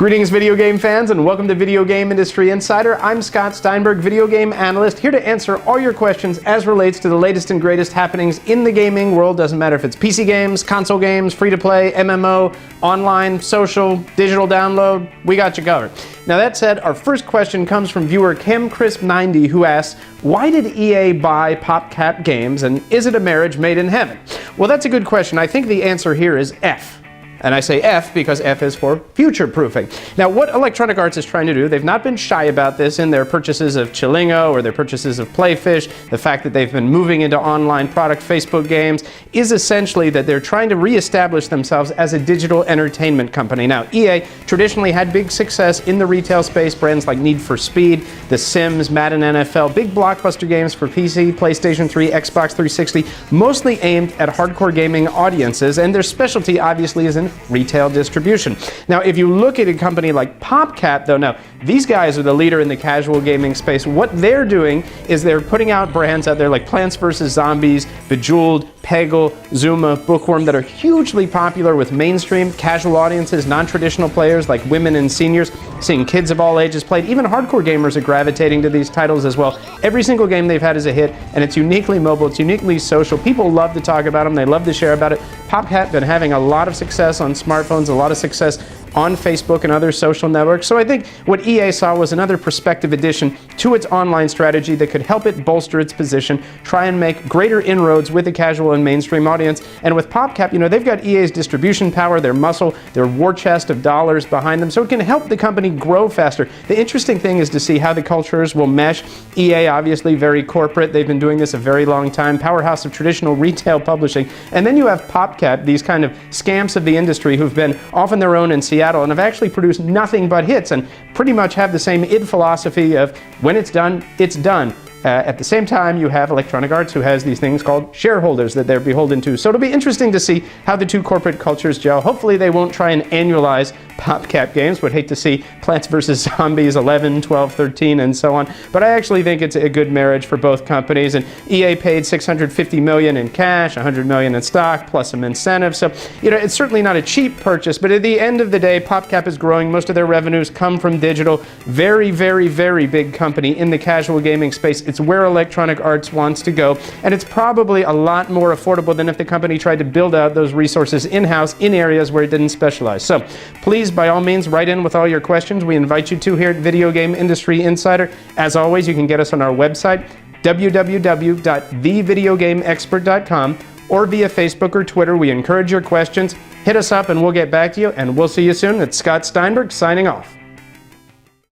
Greetings, video game fans, and welcome to Video Game Industry Insider. I'm Scott Steinberg, video game analyst, here to answer all your questions as relates to the latest and greatest happenings in the gaming world. Doesn't matter if it's PC games, console games, free-to-play, MMO, online, social, digital download, we got you covered. Now that said, our first question comes from viewer CamCrisp90, who asks, why did EA buy PopCap Games, and is it a marriage made in heaven? Well, that's a good question. I think the answer here is F. And I say F because F is for future-proofing. Now, what Electronic Arts is trying to do, they've not been shy about this in their purchases of Chilingo or their purchases of Playfish. The fact that they've been moving into online product Facebook games is essentially that they're trying to reestablish themselves as a digital entertainment company. Now, EA traditionally had big success in the retail space, brands like Need for Speed, The Sims, Madden NFL, big blockbuster games for PC, PlayStation 3, Xbox 360, mostly aimed at hardcore gaming audiences, and their specialty obviously is in retail distribution. Now, if you look at a company like PopCap, though, now, these guys are the leader in the casual gaming space. What they're doing is they're putting out brands out there like Plants vs. Zombies, Bejeweled, Peggle, Zuma, Bookworm that are hugely popular with mainstream, casual audiences, non-traditional players like women and seniors, seeing kids of all ages played. Even hardcore gamers are gravitating to these titles as well. Every single game they've had is a hit, and it's uniquely mobile, it's uniquely social. People love to talk about them, they love to share about it. PopCap been having a lot of success on smartphones, a lot of success on Facebook and other social networks. So I think what EA saw was another prospective addition to its online strategy that could help it bolster its position, try and make greater inroads with the casual and mainstream audience. And with PopCap, you know, they've got EA's distribution power, their muscle, their war chest of dollars behind them, so it can help the company grow faster. The interesting thing is to see how the cultures will mesh. EA, obviously very corporate, they've been doing this a very long time, powerhouse of traditional retail publishing. And then you have PopCap, these kind of scamps of the industry who've been off on their own in Seattle and have actually produced nothing but hits and pretty much have the same id philosophy of when it's done, it's done. At the same time, you have Electronic Arts, who has these things called shareholders that they're beholden to. So it'll be interesting to see how the two corporate cultures gel. Hopefully they won't try and annualize PopCap Games. Would hate to see Plants vs. Zombies 11, 12, 13, and so on. But I actually think it's a good marriage for both companies. And EA paid $650 million in cash, $100 million in stock, plus some incentives. So, you know, it's certainly not a cheap purchase. But at the end of the day, PopCap is growing. Most of their revenues come from digital. Very, very, very big company in the casual gaming space. It's where Electronic Arts wants to go, and it's probably a lot more affordable than if the company tried to build out those resources in-house in areas where it didn't specialize. So please, by all means, write in with all your questions. We invite you to here at Video Game Industry Insider. As always, you can get us on our website, www.thevideogameexpert.com, or via Facebook or Twitter. We encourage your questions. Hit us up and we'll get back to you, and we'll see you soon. It's Scott Steinberg signing off.